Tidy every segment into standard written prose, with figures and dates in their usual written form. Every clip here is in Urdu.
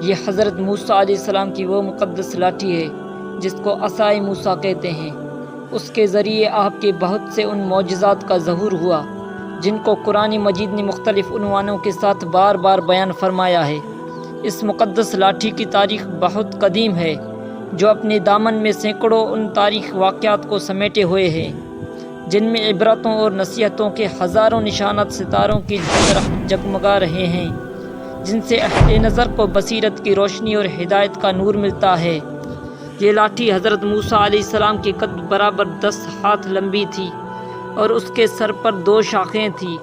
یہ حضرت موسیٰ علیہ السلام کی وہ مقدس لاٹھی ہے جس کو عصائے موسیٰ کہتے ہیں۔ اس کے ذریعے آپ کے بہت سے ان معجزات کا ظہور ہوا جن کو قرآن مجید نے مختلف عنوانوں کے ساتھ بار بار بیان فرمایا ہے۔ اس مقدس لاٹھی کی تاریخ بہت قدیم ہے، جو اپنے دامن میں سینکڑوں ان تاریخ واقعات کو سمیٹے ہوئے ہے جن میں عبرتوں اور نصیحتوں کے ہزاروں نشانات ستاروں کی طرح جگمگا رہے ہیں، جن سے اہل نظر کو بصیرت کی روشنی اور ہدایت کا نور ملتا ہے۔ یہ لاٹھی حضرت موسیٰ علیہ السلام کے قد برابر 10 ہاتھ لمبی تھی اور اس کے سر پر 2 شاخیں تھیں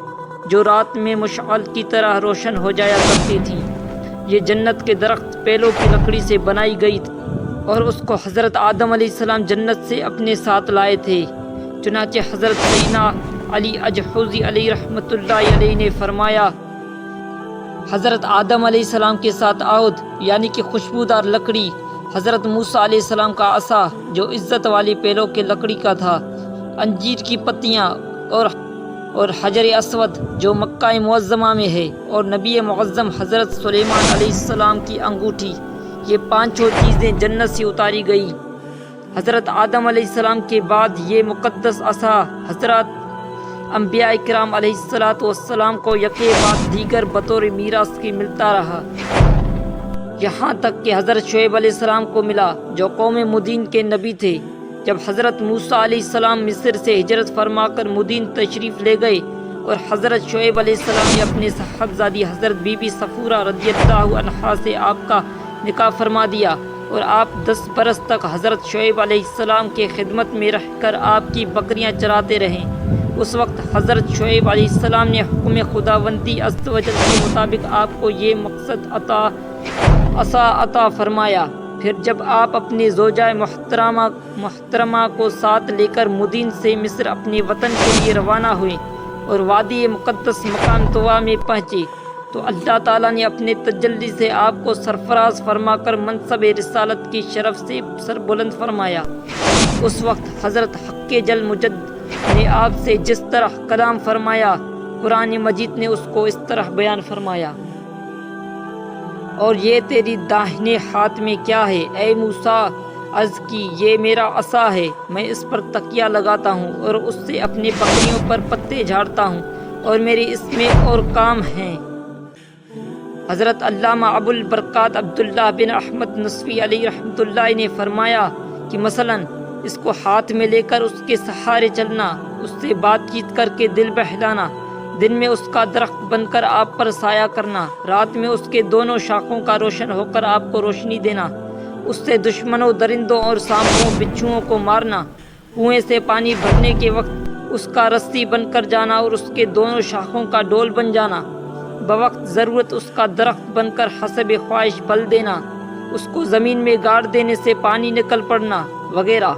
جو رات میں مشعل کی طرح روشن ہو جایا کرتی تھیں۔ یہ جنت کے درخت پیلوں کی لکڑی سے بنائی گئی تھی اور اس کو حضرت آدم علیہ السلام جنت سے اپنے ساتھ لائے تھے۔ چنانچہ حضرت سیدنا علی اجحوزی علیہ رحمۃ اللہ علیہ نے فرمایا، حضرت آدم علیہ السلام کے ساتھ عود یعنی کہ خوشبودار لکڑی، حضرت موسیٰ علیہ السلام کا عصا جو عزت والی پیلوں کے لکڑی کا تھا، انجیر کی پتیاں اور حجر اسود جو مکہ معظمہ میں ہے، اور نبی معظم حضرت سلیمان علیہ السلام کی انگوٹھی، یہ 5 چیزیں جنت سے اتاری گئی۔ حضرت آدم علیہ السلام کے بعد یہ مقدس عصا حضرت انبیاء کرام علیہ السلام کو یکے بعد دیگر بطور میراث کی ملتا رہا، یہاں تک کہ حضرت شعیب علیہ السلام کو ملا جو قوم مدین کے نبی تھے۔ جب حضرت موسیٰ علیہ السلام مصر سے ہجرت فرما کر مدین تشریف لے گئے اور حضرت شعیب علیہ السلام نے اپنے صاحبزادی حضرت بی بی صفورہ رضی اللہ عنہا سے آپ کا نکاح فرما دیا اور آپ 10 برس تک حضرت شعیب علیہ السلام کے خدمت میں رہ کر آپ کی بکریاں چراتے رہے۔ اس وقت حضرت شعیب علیہ السلام نے حکم خداوندی عز و جل کے مطابق آپ کو یہ مقصد عصا عطا فرمایا۔ پھر جب آپ اپنے زوجہ محترمہ کو ساتھ لے کر مدین سے مصر اپنے وطن کے لیے روانہ ہوئے اور وادی مقدس مقام طوا میں پہنچے تو اللہ تعالیٰ نے اپنے تجلی سے آپ کو سرفراز فرما کر منصب رسالت کی شرف سے سر بلند فرمایا۔ اس وقت حضرت حق جل مجد نے آپ سے جس طرح کلام فرمایا، قرآن مجید نے اس کو اس طرح بیان فرمایا، اور یہ تیری داہنے ہاتھ میں کیا ہے اے موسیٰ؟ عرض کی، یہ میرا عصا ہے، میں اس پر تکیہ لگاتا ہوں اور اس سے اپنی بکریوں پر پتے جھاڑتا ہوں اور میرے اس میں اور کام ہیں۔ حضرت علامہ ابو البرکات عبداللہ بن احمد نصفی علیہ رحمۃ اللہ نے فرمایا کہ مثلاً اس کو ہاتھ میں لے کر اس کے سہارے چلنا، اس سے بات چیت کر کے دل بہلانا، دن میں اس کا درخت بن کر آپ پر سایہ کرنا، رات میں اس کے دونوں شاخوں کا روشن ہو کر آپ کو روشنی دینا، اس سے دشمنوں، درندوں اور سانپوں بچھوؤں کو مارنا، کنویں سے پانی بھرنے کے وقت اس کا رسی بن کر جانا اور اس کے دونوں شاخوں کا ڈول بن جانا، بوقت ضرورت اس کا درخت بن کر حسب خواہش پھل دینا، اس کو زمین میں گاڑ دینے سے پانی نکل پڑنا وغیرہ۔